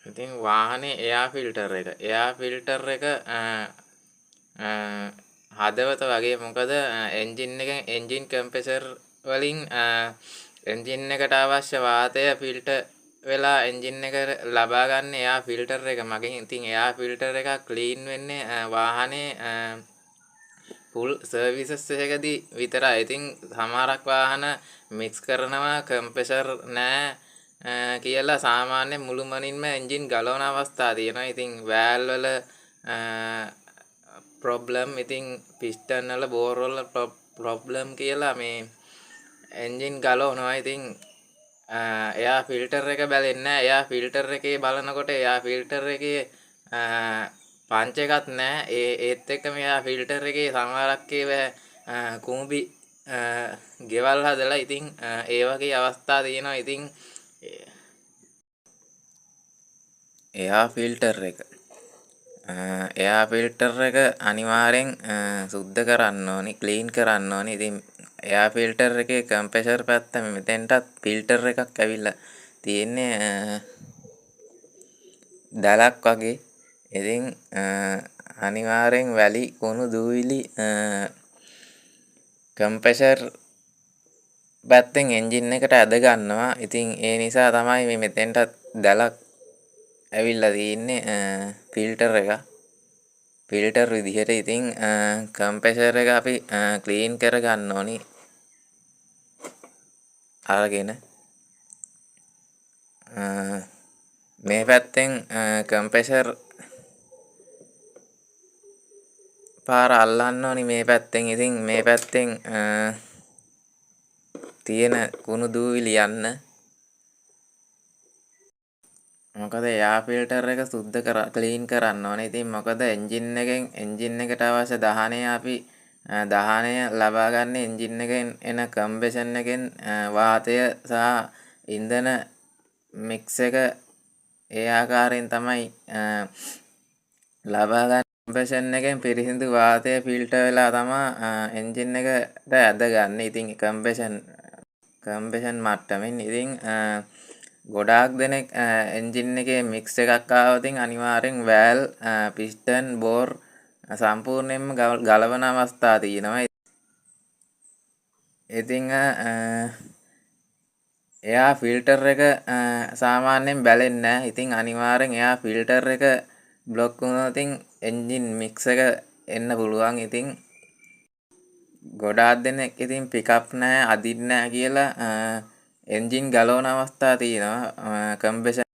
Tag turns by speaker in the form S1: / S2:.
S1: ඉතින් වාහනේ එයා ෆිල්ටර් එක හදවත වගේ මොකද එන්ජින් කම්ප්‍රෙසර් වලින් එන්ජින් එකට අවශ්‍ය වාතය ෆිල්ටර් වෙලා එන්ජින් එක ලබා ගන්න එයා ෆිල්ටර් එක මගින්. ඉතින් එයා ෆිල්ටර් එක ක්ලීන් වෙන්නේ වාහනේ ෆුල් සර්විසස් එකකදී විතරයි. ඉතින් සමහරක් වාහන මික්ස් කරනවා කම්ප්‍රෙසර් නෑ කියලා සාමාන්‍ය මුළුමනින්ම එන්ජින් ගලවන අවස්ථා තියෙනවා. ඉතින් වෑල් වල ප්‍රොබ්ලම්, ඉතින් පිස්ටන් වල බෝර් වල ප්‍රොබ්ලම් කියලා මේ එන්ජින් ගලවනවා. ඉතින් එයා ෆිල්ටර් එක බැලෙන්නේ නැහැ. එයා ෆිල්ටර් එකේ බලනකොට එයා ෆිල්ටර් එකේ පංච් එකක් නැහැ. ඒත් එක්කම එයා ෆිල්ටර් එකේ සමහරක් ඒවා කුඹි ගෙවල් හදලා ඉතින් ඒ වගේ අවස්ථා තියෙනවා. ඉතින් එයා ෆිල්ටර් එක අනිවාර්යෙන් සුද්ධ කරන්න ඕනි, ක්ලීන් කරන්න ඕනි. ඉතින් එයා ෆිල්ටර් එකේ කම්ප්‍රෙසර් පැත්ත මෙතෙන්ටත් ෆිල්ටර් එකක් ඇවිල්ලා තියෙන්නේ දලක් වගේ. ඉතින් අනිවාර්යෙන් වැලි කුණු දූවිලි කම්ප්‍රෙසර් පැත්තෙන් එන්ජින් එකට ඇද ගන්නවා. ඉතින් ඒ නිසා තමයි මේ මෙතෙන්ටත් දලක් ඇවිල්ලා තියෙන්නේ ෆිල්ටර් එක. ෆිල්ටර් විදිහට. ඉතින් කම්ප්‍රෙසර් එක අපි ක්ලීන් කර ගන්න ඕනි. අරගෙන මේ පැත්තෙන් කම්ප්‍රෙසර් පාර අල්ලන්න ඕනි මේ පැත්තෙන්. ඉතින් මේ පැත්තෙන් තියෙන කුණු දූවිලි යන්න. මොකද එයා ෆිල්ටර් එක ක්ලීන් කරන්න ඕනේ. ඉතින් මොකද එන්ජින් එකට අවශ්‍ය දහනය අපි දහනය ලබා ගන්න එන්ජින් එකෙන් එන කම්බෂන් එකෙන් වාතය සහ ඉන්ධන මික්ස් එක ඒ ආකාරයෙන් තමයි ලබා ගන්න. කම්බෂන් එකෙන් පිරිසිදු වාතය ෆිල්ටර් වෙලා තමයි එන්ජින් එකට ඇද ගන්න. ඉතින් කම්බෂන් මට්ටමින් ඉතින් ගොඩාක් දෙනෙක් එන්ජින් එකේ මික්ස් එකක් ආවොතින් අනිවාර්යෙන් වෑල් පිස්ටන් බෝර් සම්පූර්ණයෙන්ම ගලවන අවස්ථා තියෙනවා. ඉතින් එයා ෆිල්ටර් එක සාමාන්‍යයෙන් බැලෙන්නේ නැහැ. ඉතින් අනිවාර්යෙන් එයා ෆිල්ටර් එක බ්ලොක් වුණොත් එන්ජින් මික්ස් එක එන්න පුළුවන්. ඉතින් ගොඩාක් දෙනෙක් ඉතින් පිකප් නැහැ, අදින්නේ නැහැ කියලා එන්ජින් ගලවන අවස්ථා තියෙනවා. කම්බෂන්